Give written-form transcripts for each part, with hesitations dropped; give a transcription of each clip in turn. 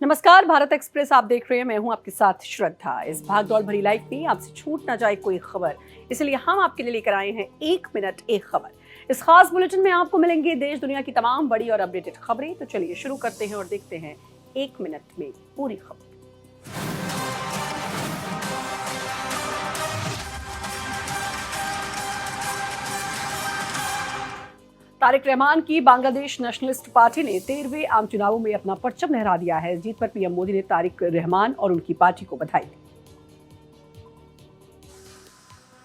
नमस्कार, भारत एक्सप्रेस आप देख रहे हैं। मैं हूं आपके साथ श्रद्धा। इस भागदौड़ भरी लाइफ में आपसे छूट ना जाए कोई खबर, इसलिए हम आपके लिए लेकर आए हैं 1 मिनट एक खबर। इस खास बुलेटिन में आपको मिलेंगे देश दुनिया की तमाम बड़ी और अपडेटेड खबरें। तो चलिए शुरू करते हैं और देखते हैं 1 मिनट में पूरी खबर। तारिक रहमान की बांग्लादेश नेशनलिस्ट पार्टी ने 13वें आम चुनावों में अपना परचम लहरा दिया है। जीत पर पीएम मोदी ने तारिक रहमान और उनकी पार्टी को बधाई दी।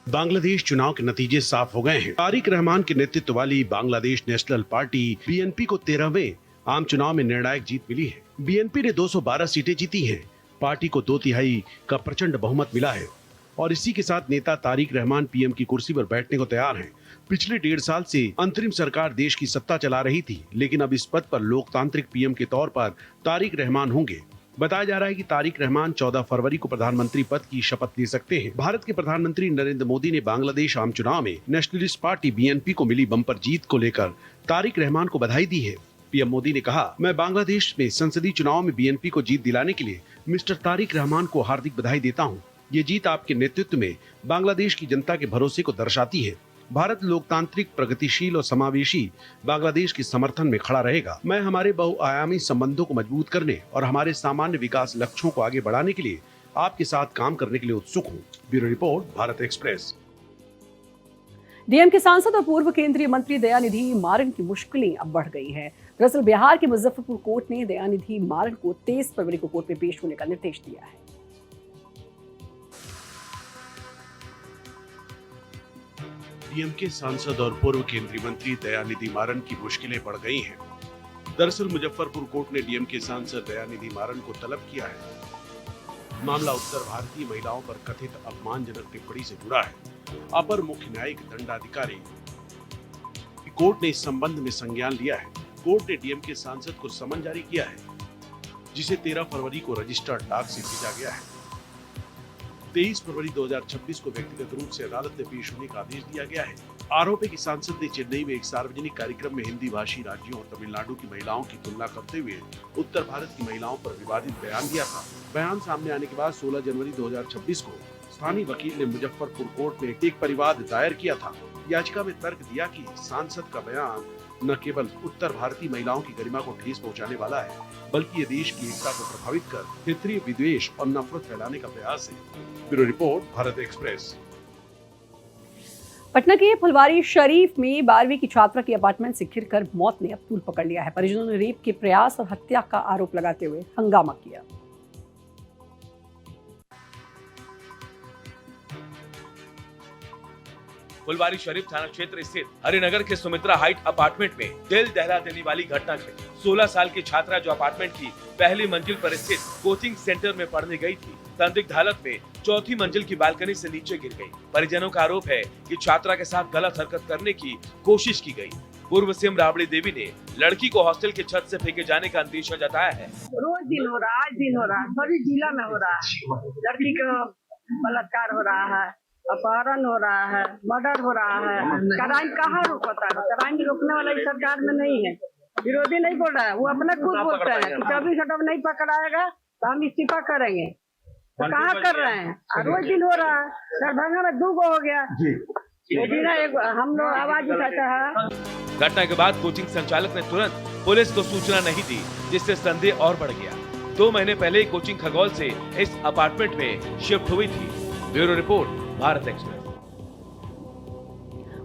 बांग्लादेश चुनाव के नतीजे साफ हो गए हैं। तारिक रहमान के नेतृत्व वाली बांग्लादेश नेशनल पार्टी बीएनपी को 13वें आम चुनाव में निर्णायक जीत मिली है। बीएनपी ने 212 सीटें जीती हैं। पार्टी को 2/3 का प्रचंड बहुमत मिला है और इसी के साथ नेता तारिक रहमान पीएम की कुर्सी पर बैठने को तैयार हैं। पिछले 1.5 साल से अंतरिम सरकार देश की सत्ता चला रही थी, लेकिन अब इस पद पर लोकतांत्रिक पीएम के तौर पर तारिक रहमान होंगे। बताया जा रहा है कि तारिक रहमान 14 फरवरी को प्रधानमंत्री पद की शपथ ले सकते हैं। भारत के प्रधानमंत्री नरेंद्र मोदी ने बांग्लादेश आम चुनाव में नेशनलिस्ट पार्टी बीएनपी को मिली बम्पर जीत को लेकर तारिक रहमान को बधाई दी है। पीएम मोदी ने कहा, मैं बांग्लादेश में संसदीय चुनाव में बीएनपी को जीत दिलाने के लिए मिस्टर तारिक रहमान को हार्दिक बधाई देता हूँ। ये जीत आपके नेतृत्व में बांग्लादेश की जनता के भरोसे को दर्शाती है। भारत लोकतांत्रिक, प्रगतिशील और समावेशी बांग्लादेश के समर्थन में खड़ा रहेगा। मैं हमारे बहुआयामी संबंधों को मजबूत करने और हमारे सामान्य विकास लक्ष्यों को आगे बढ़ाने के लिए आपके साथ काम करने के लिए उत्सुक हूँ। Bureau report, Bharat express. DM के सांसद और पूर्व केंद्रीय मंत्री दयानिधि मारन की मुश्किलें अब बढ़ गई हैं। दरअसल बिहार के मुजफ्फरपुर कोर्ट ने दयानिधि मारन को 23 फरवरी को कोर्ट में पेश होने का निर्देश दिया है। डीएम के सांसद और पूर्व केंद्रीय मंत्री दयानिधि मारन की मुश्किलें बढ़ गई हैं। दरअसल मुजफ्फरपुर कोर्ट ने डीएम के सांसद दयानिधि मारन को तलब किया है। मामला उत्तर भारतीय महिलाओं पर कथित अपमानजनक टिप्पणी से जुड़ा है। अपर मुख्य न्यायिक दंडाधिकारी कोर्ट ने इस संबंध में संज्ञान लिया है। कोर्ट ने डीएम के सांसद को समन जारी किया है, जिसे 13 फरवरी को रजिस्टर्ड डाक से भेजा गया है। 23 फरवरी 2026 को व्यक्तिगत रूप से अदालत में पेश होने का आदेश दिया गया है। आरोप है कि सांसद ने चेन्नई में एक सार्वजनिक कार्यक्रम में हिंदी भाषी राज्यों और तमिलनाडु की महिलाओं की तुलना करते हुए उत्तर भारत की महिलाओं पर विवादित बयान दिया था। बयान सामने आने के बाद 16 जनवरी 2026 को स्थानीय वकील ने मुजफ्फरपुर कोर्ट में एक परिवाद दायर किया था। याचिका में तर्क दिया कि सांसद का बयान न केवल उत्तर भारतीय महिलाओं की गरिमा को ठेस पहुंचाने वाला है, बल्कि ये देश की एकता को प्रभावित कर क्षेत्रीय विद्वेष और नफरत फैलाने का प्रयास है। Bureau report, Bharat express. Patna के फुलवारी शरीफ में 12वीं की छात्रा की अपार्टमेंट से गिरकर मौत ने अब तूल पकड़ लिया है। परिजनों ने रेप के प्रयास और हत्या का आरोप लगाते हुए हंगामा किया। फुलवारी शरीफ थाना क्षेत्र स्थित हरिनगर के सुमित्रा हाइट अपार्टमेंट में दिल दहला देने वाली घटना घटी। 16 साल की छात्रा जो अपार्टमेंट की पहली मंजिल पर स्थित कोचिंग सेंटर में पढ़ने गई थी, संदिग्ध हालत में चौथी मंजिल की बालकनी से नीचे गिर गई। परिजनों का आरोप है कि छात्रा के साथ गलत हरकत करने की कोशिश की गई। पूर्व सीएम राबड़ी देवी ने लड़की को हॉस्टल की छत से फेंके जाने का अंदेशा जताया है। रोज दिन हो रहा है, आज दिन हो रहा है, सभी जिला में हो रहा है। लड़की का बलात्कार हो रहा है, अपहरण हो रहा है, मर्डर हो रहा है। क्राइम कहाँ रुकता है? क्राइम रोकने वाला इस सरकार में नहीं है। विरोधी नहीं बोल रहा है, वो अपना खुद बोलते हैं कि 24 घंटा में नहीं पकड़ाएगा तो हम इस्तीफा करेंगे। तो कहाँ कर रहे हैं? रोज दिन हो रहा है। दरभंगा में 2 हो गया, हम लोग आवाज उठाते हैं। घटना के बाद कोचिंग संचालक ने तुरंत पुलिस को सूचना नहीं दी, जिससे संदेह और बढ़ गया। 2 महीने पहले कोचिंग खगौल से इस अपार्टमेंट में शिफ्ट हुई थी। Bureau report, Bharat Express.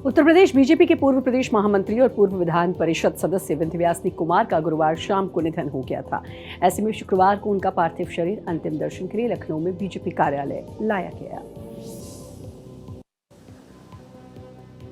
Uttar Pradesh BJP के पूर्व प्रदेश महामंत्री और पूर्व विधान परिषद सदस्य विंध्यवासिनी कुमार का गुरुवार शाम को निधन हो गया था। ऐसे में शुक्रवार को उनका पार्थिव शरीर अंतिम दर्शन के लिए लखनऊ में बीजेपी कार्यालय लाया गया।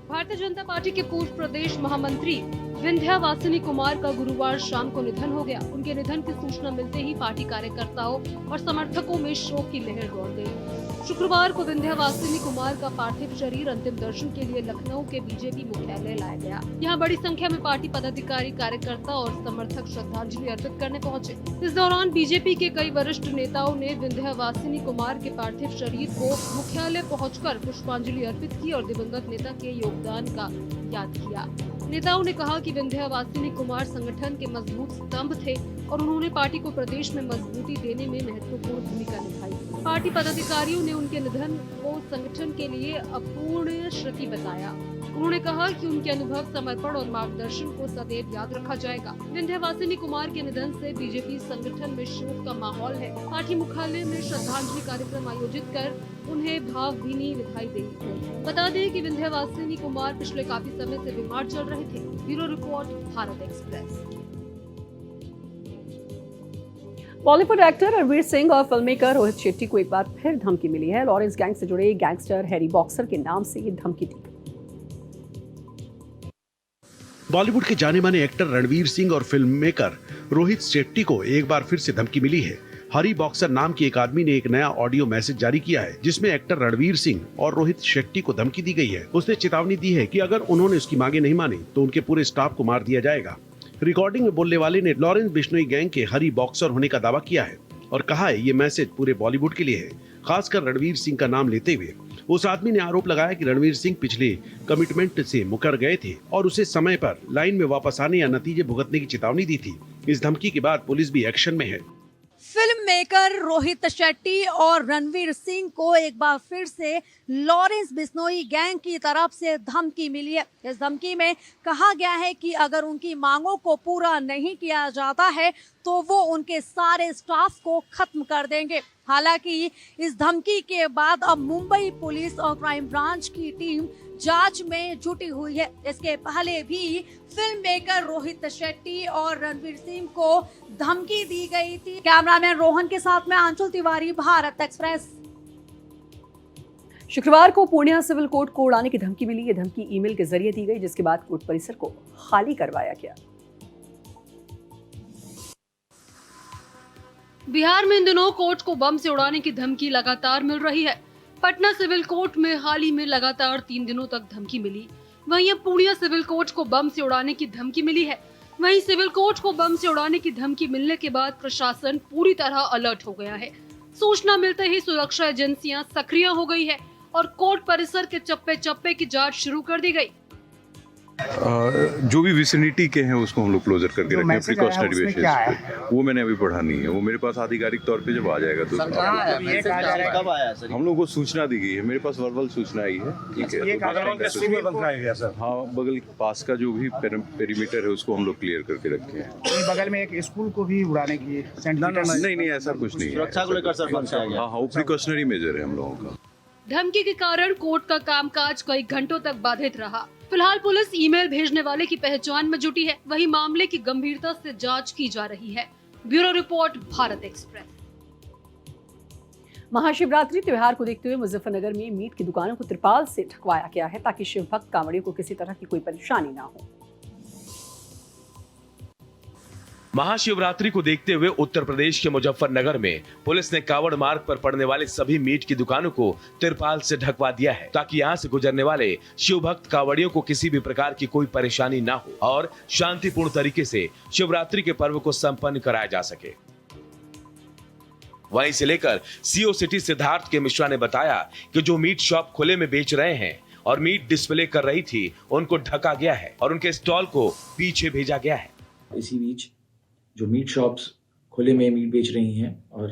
भारतीय जनता पार्टी के पूर्व प्रदेश महामंत्री विंध्यवासिनी कुमार का गुरुवार शाम को निधन हो गया। उनके निधन की सूचना मिलते ही पार्टी कार्यकर्ताओं और समर्थकों में शोक की लहर दौड़ गई। शुक्रवार को विंध्यवासिनी कुमार का पार्थिव शरीर अंतिम दर्शन के लिए लखनऊ के बीजेपी मुख्यालय लाया गया। यहाँ बड़ी संख्या में पार्टी पदाधिकारी, कार्यकर्ता और समर्थक श्रद्धांजलि अर्पित करने पहुँचे। इस दौरान बीजेपी के कई वरिष्ठ नेताओं ने विंध्यवासिनी कुमार के पार्थिव शरीर को मुख्यालय पहुंचकर पुष्पांजलि अर्पित की और दिवंगत नेता के योगदान का याद किया। नेताओं ने कहा कि कि विंध्यावासिनी कुमार संगठन के मजबूत स्तंभ थे और उन्होंने पार्टी को प्रदेश में मजबूती देने में महत्वपूर्ण भूमिका निभाई। पार्टी पदाधिकारियों ने उनके निधन को संगठन के लिए अपूर्ण क्षति बताया। उन्होंने कहा कि उनके अनुभव, समर्पण और मार्गदर्शन को सदैव याद रखा जाएगा। विंध्यावासिनी कुमार के निधन से बीजेपी संगठन में शोक का माहौल है। पार्टी मुख्यालय में श्रद्धांजलि कार्यक्रम आयोजित कर उन्हें भावभीनी विदाई दी गई। बता दें कि विंध्यावासिनी कुमार पिछले काफी समय से बीमार चल रहे थे। Bureau report, Bharat express. Bollywood actor Ranveer Singh और फिल्ममेकर रोहित शेट्टी को एक बार फिर धमकी मिली है। लॉरेंस गैंग से जुड़े गैंगस्टर हैरी बॉक्सर के नाम से ये धमकी दी। बॉलीवुड के जाने माने एक्टर रणवीर सिंह और फिल्म मेकर रोहित शेट्टी को एक बार फिर से धमकी मिली है। हरी बॉक्सर नाम के एक आदमी ने एक नया ऑडियो मैसेज जारी किया है, जिसमें एक्टर रणवीर सिंह और रोहित शेट्टी को धमकी दी गई है। उसने चेतावनी दी है कि अगर उन्होंने उसकी मांगे नहीं मानी तो उनके पूरे स्टाफ को मार दिया जाएगा। रिकॉर्डिंग में बोलने वाले ने लॉरेंस बिश्नोई गैंग के हरी बॉक्सर होने का दावा किया है और कहा है ये मैसेज पूरे बॉलीवुड के लिए है, खासकर रणवीर सिंह का नाम लेते हुए। उस आदमी ने आरोप लगाया कि रणवीर सिंह पिछले कमिटमेंट से मुकर गए थे और उसे समय पर लाइन में वापस आने या नतीजे भुगतने की चेतावनी दी थी। इस धमकी के बाद पुलिस भी एक्शन में है। फिल्म मेकर रोहित शेट्टी और रणवीर सिंह को एक बार फिर से लॉरेंस बिश्नोई गैंग की तरफ से धमकी मिली है। इस धमकी में कहा गया है कि अगर उनकी मांगों को पूरा नहीं किया जाता है तो वो उनके सारे स्टाफ को खत्म कर देंगे। हालांकि इस धमकी के बाद अब मुंबई पुलिस और क्राइम ब्रांच की टीम जांच में जुटी हुई है। इसके पहले भी फिल्म मेकर रोहित शेट्टी और रणवीर सिंह को धमकी दी गई थी। कैमरामैन रोहन के साथ में अंशुल तिवारी, भारत एक्सप्रेस। शुक्रवार को पूर्णिया सिविल कोर्ट को उड़ाने की धमकी मिली। ये धमकी ईमेल के जरिए दी गई, जिसके बाद कोर्ट परिसर को खाली करवाया गया। बिहार में इन दिनों कोर्ट को बम से उड़ाने की धमकी लगातार मिल रही है। पटना सिविल कोर्ट में हाल ही में लगातार 3 दिनों तक धमकी मिली। वहीं अब पूर्णिया सिविल कोर्ट को बम से उड़ाने की धमकी मिली है। वहीं सिविल कोर्ट को बम से उड़ाने की धमकी मिलने के बाद प्रशासन पूरी तरह अलर्ट हो गया है। सूचना मिलते ही सुरक्षा एजेंसियां सक्रिय हो गई है और कोर्ट परिसर के चप्पे चप्पे की जांच शुरू कर दी गई। जो भी विसिनिटी के हैं उसको हम लोग क्लोजर करके रखें हैं प्रिकॉशनरी बेसिस पे। वो मैंने अभी पढ़ा नहीं है, वो मेरे पास आधिकारिक तौर पे जब आ जाएगा तो कब आया सर? हम लोग को सूचना दी गई है। मेरे पास वर्बल सूचना आई है। ठीक है, हाँ, बगल पास का जो भी पेरीमीटर है उसको हम लोग क्लियर करके रखे हैं। बगल में एक स्कूल को भी उड़ाने की नहीं, ऐसा कुछ नहीं है। सुरक्षा को लेकर सर हाँ, वो प्रिकॉशनरी मेजर है हम लोगों का। धमकी के कारण कोर्ट का कामकाज कई घंटों तक बाधित रहा। फिलहाल पुलिस ईमेल भेजने वाले की पहचान में जुटी है। वहीं मामले की गंभीरता से जांच की जा रही है। Bureau report, Bharat express. Mahashivratri त्योहार को देखते हुए मुजफ्फरनगर में मीट की दुकानों को तिरपाल से ढकवाया गया है, ताकि शिव भक्त कांवड़ियों को किसी तरह की कोई परेशानी ना हो। महाशिवरात्रि को देखते हुए उत्तर प्रदेश के मुजफ्फरनगर में पुलिस ने कांवड़ मार्ग पर पड़ने वाले सभी मीट की दुकानों को तिरपाल से ढकवा दिया है, ताकि यहाँ से गुजरने वाले शिव भक्त कांवड़ियों को किसी भी प्रकार की कोई परेशानी ना हो और शांतिपूर्ण तरीके से शिवरात्रि के पर्व को संपन्न कराया जा सके। वहीं से लेकर सीओ सिटी सिद्धार्थ के मिश्रा ने बताया कि जो मीट शॉप खुले में बेच रहे हैं और मीट डिस्प्ले कर रही थी, उनको ढका गया है और उनके स्टॉल को पीछे भेजा गया है। इसी बीच जो मीट शॉप्स खुले में मीट बेच रही हैं और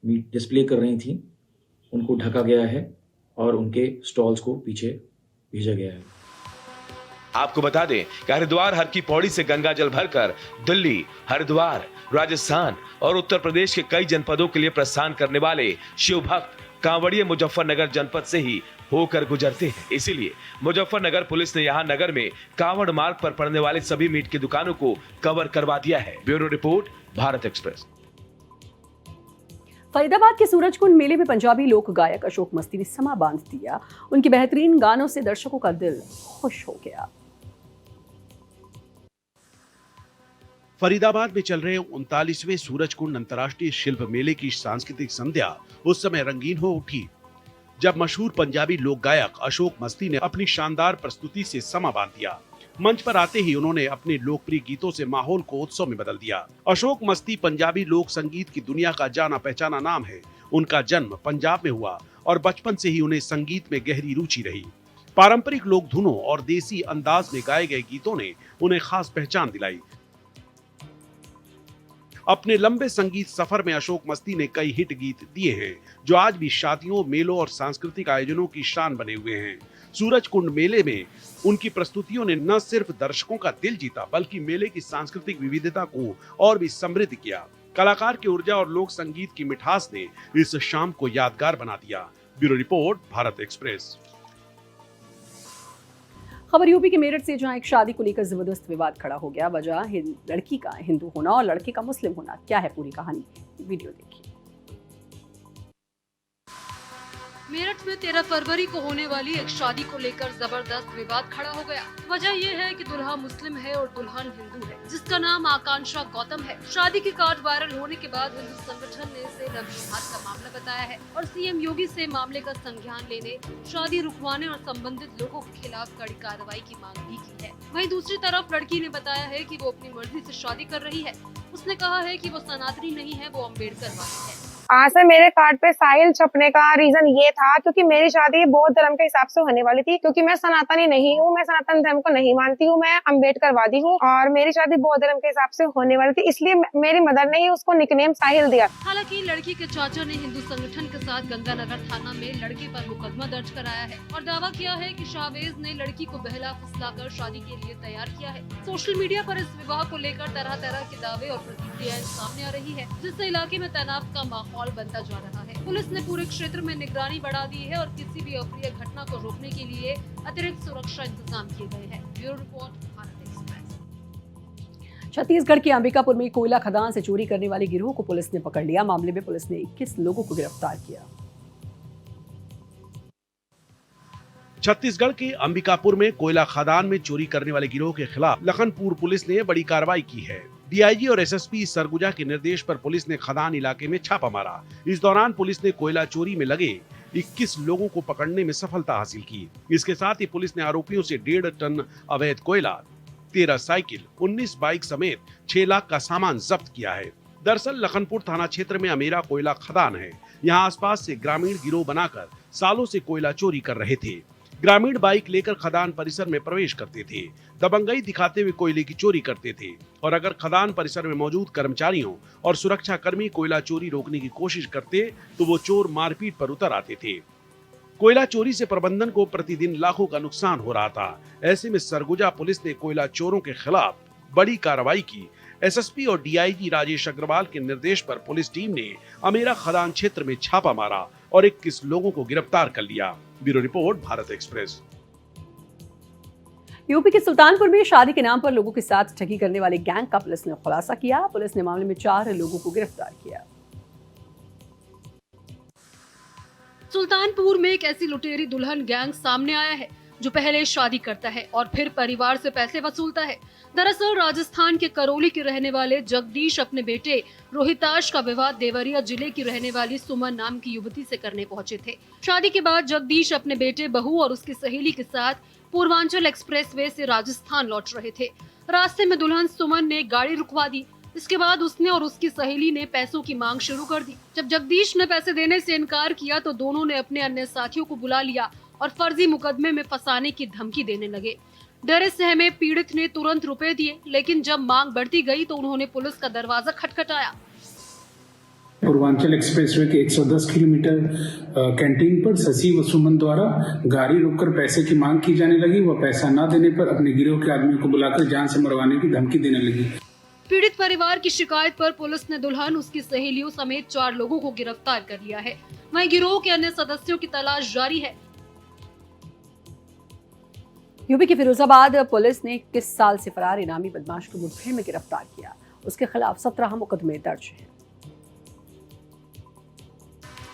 मीट डिस्प्ले कर रही थी, उनको ढका गया है और उनके स्टॉल्स को पीछे भेजा गया है। आपको बता दें कि हरिद्वार हर की पौड़ी से गंगा जल भरकर दिल्ली, हरिद्वार, राजस्थान और उत्तर प्रदेश के कई जनपदों के लिए प्रस्थान करने वाले शिव भक्त कांवड़िये मुजफ्फरनगर जनपद से ही होकर गुजरते हैं। इसीलिए मुजफ्फरनगर पुलिस ने यहां नगर में कांवड़ मार्ग पर पड़ने वाले सभी मीट की दुकानों को कवर करवा दिया है। Bureau report, Bharat express. Faridabad के सूरजकुंड मेले में पंजाबी लोक गायक अशोक मस्ती ने समा बांध दिया। उनके बेहतरीन गानों से दर्शकों का दिल खुश हो गया। फरीदाबाद में चल रहे 39वें सूरजकुंड अंतर्राष्ट्रीय शिल्प मेले की सांस्कृतिक संध्या उस समय रंगीन हो उठी जब मशहूर पंजाबी लोक गायक अशोक मस्ती ने अपनी शानदार प्रस्तुति से समा बांध दिया। मंच पर आते ही उन्होंने अपने लोकप्रिय गीतों से माहौल को उत्सव में बदल दिया। अशोक मस्ती पंजाबी लोक संगीत की दुनिया का जाना पहचाना नाम है। उनका जन्म पंजाब में हुआ और बचपन से ही उन्हें संगीत में गहरी रुचि रही। पारंपरिक लोक धुनों और देसी अंदाज में गाए गए गीतों ने उन्हें खास पहचान दिलाई। अपने लंबे संगीत सफर में अशोक मस्ती ने कई हिट गीत दिए हैं जो आज भी शादियों, मेलों और सांस्कृतिक आयोजनों की शान बने हुए हैं। सूरज कुंड मेले में उनकी प्रस्तुतियों ने न सिर्फ दर्शकों का दिल जीता बल्कि मेले की सांस्कृतिक विविधता को और भी समृद्ध किया। कलाकार की ऊर्जा और लोक संगीत की मिठास ने इस शाम को यादगार बना दिया। Bureau report, Bharat express. खबर यूपी के मेरठ से, जहां एक शादी को लेकर जबरदस्त विवाद खड़ा हो गया। वजह लड़की का हिंदू होना और लड़के का मुस्लिम होना। क्या है पूरी कहानी, वीडियो देखिए। मेरठ में 13 फरवरी को होने वाली एक शादी को लेकर जबरदस्त विवाद खड़ा हो गया। वजह यह है कि दुल्हा मुस्लिम है और दुल्हन हिंदू है, जिसका नाम आकांक्षा गौतम है। शादी के कार्ड वायरल होने के बाद हिंदू संगठन ने इसे रविवार का मामला बताया है और सीएम योगी से मामले का संज्ञान लेने, शादी रुकवाने और संबंधित लोगों के खिलाफ कड़ी कार्रवाई की मांग भी की है। वहीं दूसरी तरफ लड़की ने बताया है कि वो अपनी मर्जी से शादी कर रही है। उसने कहा है कि वो सनातनी नहीं है, वो अम्बेडकरवादी है। सर, मेरे कार्ड पे साहिल छपने का रीजन ये था क्योंकि मेरी शादी बौद्ध धर्म के हिसाब से होने वाली थी, क्योंकि मैं सनातनी नहीं हूँ, मैं सनातन धर्म को नहीं मानती हूँ, मैं अम्बेडकरवादी हूँ और मेरी शादी बौद्ध धर्म के हिसाब से होने वाली थी, इसलिए मेरी मदर ने उसको निकनेम साहिल दिया। हालांकि लड़की के चाचा ने हिंदू संगठन के साथ गंगानगर थाना में लड़के पर मुकदमा दर्ज कराया है और दावा किया है कि शाहवेज ने लड़की को बहला फुसलाकर शादी के लिए तैयार किया है। सोशल मीडिया पर इस विवाह को लेकर तरह तरह के दावे और प्रतिक्रियाएं सामने आ रही है, जिससे इलाके में तनाव का माहौल बनता जा रहा है। पुलिस ने पूरे क्षेत्र में निगरानी बढ़ा दी है और किसी भी अप्रिय घटना को रोकने के लिए अतिरिक्त सुरक्षा इंतजाम किए गए हैं। Bureau report, Bharat express. Chhattisgarh के अंबिकापुर में कोयला खदान से चोरी करने वाले गिरोह को पुलिस ने पकड़ लिया। मामले में पुलिस ने 21 लोगों को गिरफ्तार किया। छत्तीसगढ़ के अंबिकापुर में कोयला खदान में चोरी करने वाले गिरोह के खिलाफ लखनपुर पुलिस ने बड़ी कार्रवाई की है। डीआईजी और एसएसपी सरगुजा के निर्देश पर पुलिस ने खदान इलाके में छापा मारा। इस दौरान पुलिस ने कोयला चोरी में लगे 21 लोगों को पकड़ने में सफलता हासिल की। इसके साथ ही पुलिस ने आरोपियों से 1.5 टन अवैध कोयला, 13 साइकिल, 19 बाइक समेत 6 लाख का सामान जब्त किया है। दरअसल लखनपुर थाना क्षेत्र में अमेरा कोयला खदान है। यहाँ आसपास से ग्रामीण गिरोह बनाकर सालों से कोयला चोरी कर रहे थे। ग्रामीण बाइक लेकर खदान परिसर में प्रवेश करते थे, दबंगई दिखाते हुए कोयले की चोरी करते थे और अगर खदान परिसर में मौजूद कर्मचारियों और सुरक्षा कर्मी कोयला चोरी रोकने की कोशिश करते तो वो चोर मारपीट पर उतर आते थे। कोयला चोरी से प्रबंधन को प्रतिदिन लाखों का नुकसान हो रहा था। ऐसे में सरगुजा पुलिस ने कोयला चोरों के खिलाफ बड़ी कार्रवाई की। एसएसपी और डीआईजी राजेश अग्रवाल के निर्देश पर पुलिस टीम ने अमेरा खदान क्षेत्र में छापा मारा और 21 लोगों को गिरफ्तार कर लिया। Bureau report, Bharat express. UP के सुल्तानपुर में शादी के नाम पर लोगों के साथ ठगी करने वाले गैंग का पुलिस ने खुलासा किया। पुलिस ने मामले में 4 लोगों को गिरफ्तार किया। सुल्तानपुर में एक ऐसी लुटेरी दुल्हन गैंग सामने आया है जो पहले शादी करता है और फिर परिवार से पैसे वसूलता है। दरअसल राजस्थान के करौली के रहने वाले जगदीश अपने बेटे रोहिताश का विवाह देवरिया जिले की रहने वाली सुमन नाम की युवती से करने पहुंचे थे। शादी के बाद जगदीश अपने बेटे, बहू और उसकी सहेली के साथ पूर्वांचल एक्सप्रेसवे से राजस्थान लौट रहे थे। रास्ते में दुल्हन सुमन ने गाड़ी रुकवा दी। इसके बाद उसने और उसकी सहेली ने पैसों की मांग शुरू कर दी। जब जगदीश ने पैसे देने से इनकार किया तो दोनों ने अपने अन्य साथियों को बुला लिया और फर्जी मुकदमे में फंसाने की धमकी देने लगे। डरे सहमे पीड़ित ने तुरंत रुपए दिए, लेकिन जब मांग बढ़ती गई तो उन्होंने पुलिस का दरवाजा खटखटाया। पूर्वांचल एक्सप्रेसवे के 110 किलोमीटर कैंटीन पर शशि व सुमन द्वारा गाड़ी रोककर पैसे की मांग की जाने लगी। वह पैसा न देने पर अपने गिरोह के आदमियों को बुलाकर जान से मरवाने की धमकी देने लगी। पीड़ित परिवार की शिकायत पर पुलिस ने दुल्हन, उसकी सहेलियों समेत 4 लोगों को गिरफ्तार कर लिया है। वहीं गिरोह के अन्य सदस्यों की तलाश जारी है। यूपी के फिरोजाबाद पुलिस ने 21 साल से फरार इनामी बदमाश को मुठभेड़ में गिरफ्तार किया। उसके खिलाफ 17 मुकदमे दर्ज हैं।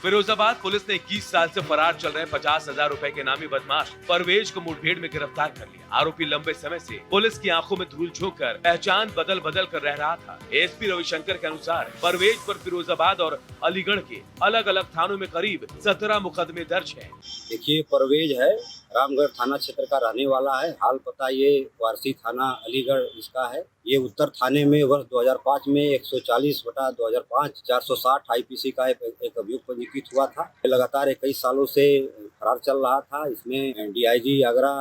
फिरोजाबाद पुलिस ने 21 साल से फरार चल रहे 50,000 रुपए के इनामी बदमाश परवेज को मुठभेड़ में गिरफ्तार कर लिया। आरोपी लंबे समय से पुलिस की आंखों में धूल झोंककर पहचान बदल बदल कर रह रहा था। एसपी रविशंकर के अनुसार परवेज पर फिरोजाबाद और अलीगढ़ के अलग अलग थानों में करीब 17 मुकदमे दर्ज हैं। देखिए, परवेज है, रामगढ़ थाना क्षेत्र का रहने वाला है। हाल पता ये वारसी थाना अलीगढ़ इसका है। ये उत्तर थाने में वर्ष 2005 में 140/2005 460 आईपीसी का एक अभियोग पंजीकृत हुआ था। लगातार 21 सालों से फरार चल रहा था। इसमें डीआईजी आगरा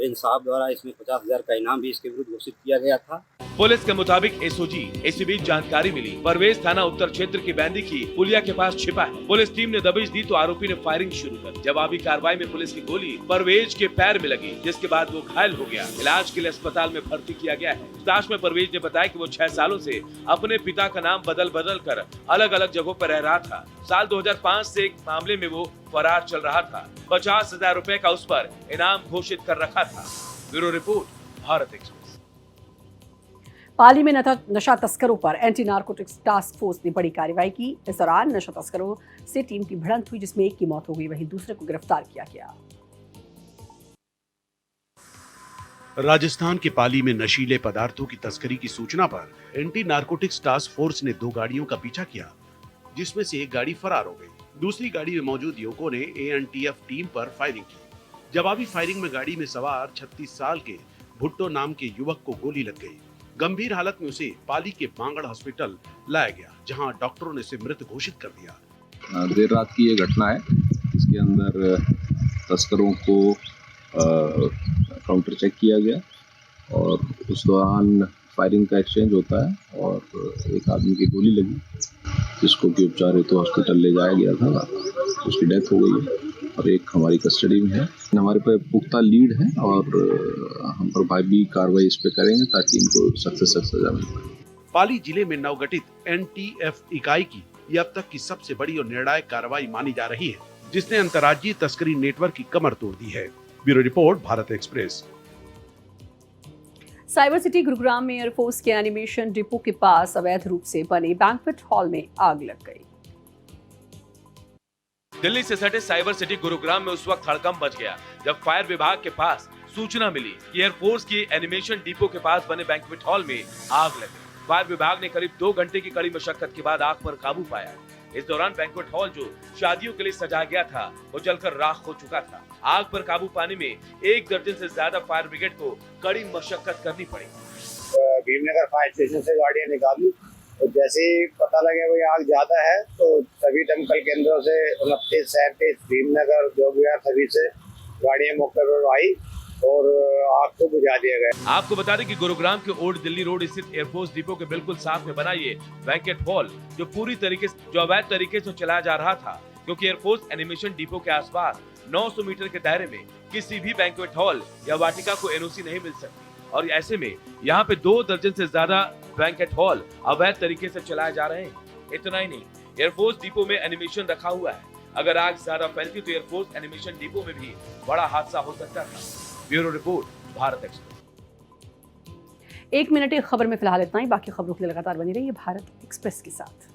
रेंज साहब द्वारा इसमें 50,000 का इनाम भी इसके विरुद्ध घोषित किया गया था। पुलिस के मुताबिक एसओजी इसी बीच जानकारी मिली परवेज थाना उत्तर क्षेत्र की बैंदी की पुलिया के पास छिपा है। पुलिस टीम ने दबिश दी तो आरोपी ने फायरिंग शुरू कर जवाबी कार्रवाई में पुलिस की गोली परवेज के पैर में लगी, जिसके बाद वो घायल हो गया। इलाज के लिए अस्पताल में भर्ती किया गया है। पूछताछ में परवेज ने बताया कि वो 6 सालों से अपने पिता का नाम बदल कर अलग अलग जगहों पर रह रहा था। साल 2005 से एक मामले में वो फरार चल रहा था। 50,000 रुपए का उस पर इनाम घोषित कर रखा था। Bureau report, Bharat Express. Pali में नशा तस्करों पर एंटी नारकोटिक्स टास्क फोर्स ने बड़ी कार्रवाई की। इस दौरान नशा तस्करों से टीम की भिड़ंत हुई, जिसमें एक की मौत हो गई, वहीं दूसरे को गिरफ्तार किया गया। राजस्थान के पाली में नशीले पदार्थों की तस्करी की सूचना पर एंटी नारकोटिक्स टास्क फोर्स ने 2 गाड़ियों का पीछा किया, जिसमें से एक गाड़ी फरार हो गई। दूसरी गाड़ी में मौजूद युवकों ने एएनटीएफ टीम पर फायरिंग की। जवाबी फायरिंग में गाड़ी में सवार 36 साल के भुट्टो नाम के युवक को गोली लग गई। गंभीर हालत में उसे पाली के बांगड़ हॉस्पिटल लाया गया, जहां डॉक्टरों ने उसे मृत घोषित कर दिया। देर रात की ये घटना है, इसके अंदर तस्करों को काउंटर चेक किया गया और उस दौरान फायरिंग का एक्सचेंज होता है और एक आदमी की गोली लगी, जिसको कि उपचार हेतु हॉस्पिटल ले जाया गया था। उसकी डेथ हो गई है और एक हमारी कस्टडी में है। हमारे पे पुख्ता लीड है और हम प्रभावी कार्रवाई इस पे करेंगे ताकि इनको सख्त से सख्त सजा मिल पाए। पाली जिले में नवगठित एनटीएफ इकाई की ये अब तक की सबसे बड़ी और निर्णायक कार्रवाई मानी जा रही है, जिसने अंतर्राज्यीय तस्करी नेटवर्क की कमर तोड़ दी है। Bureau report, Bharat express. Cyber city Gurugram में एयरफोर्स के एनिमेशन डिपो के पास अवैध रूप से बने बैंक्वेट हॉल में आग लग गई। दिल्ली से सटे साइबर सिटी गुरुग्राम में उस वक्त हड़कंप मच गया जब फायर विभाग के पास सूचना मिली कि एयरफोर्स की एनिमेशन डिपो के पास बने बैंक्वेट हॉल में आग लग गई। फायर विभाग ने करीब 2 घंटे की कड़ी मशक्कत के बाद आग पर काबू पाया। इस दौरान बैंक्वेट हॉल जो शादियों के लिए सजाया गया था, वो जलकर राख हो चुका था। आग पर काबू पाने में 1 दर्जन से ज्यादा फायर ब्रिगेड को कड़ी मशक्कत करनी पड़ी। भीमनगर फायर स्टेशन से गाड़ियां निकाली और जैसे ही पता लगे भाई आग ज्यादा है तो सभी दमकल केंद्रों से 29, 37, भीमनगर, जोगियार सभी से गाड़ियां मौके पर आई और आग को बुझा दिया गया। आपको बता दें कि गुरुग्राम के ओल्ड दिल्ली रोड स्थित एयरफोर्स डिपो के बिल्कुल साथ में बना ये बैंक्वेट हॉल जो अवैध तरीके से चलाया जा रहा था, क्योंकि एयरफोर्स एनिमेशन डिपो के आसपास 900 मीटर के दायरे में किसी भी बैंक्वेट हॉल या वाटिका को एनओसी नहीं मिल सकती और ऐसे में यहाँ पे 2 दर्जन से ज्यादा बैंक्वेट हॉल अवैध तरीके से चलाए जा रहे हैं। इतना ही नहीं, एयरफोर्स डिपो में एनिमेशन रखा हुआ है। अगर आग ज्यादा फैलती तो एयरफोर्स एनिमेशन डिपो में भी बड़ा हादसा हो सकता था। Bureau report, Bharat express. 1 minute एक खबर में फिलहाल इतना ही। बाकी खबरों के लिए लगातार बनी रहिए भारत एक्सप्रेस के साथ।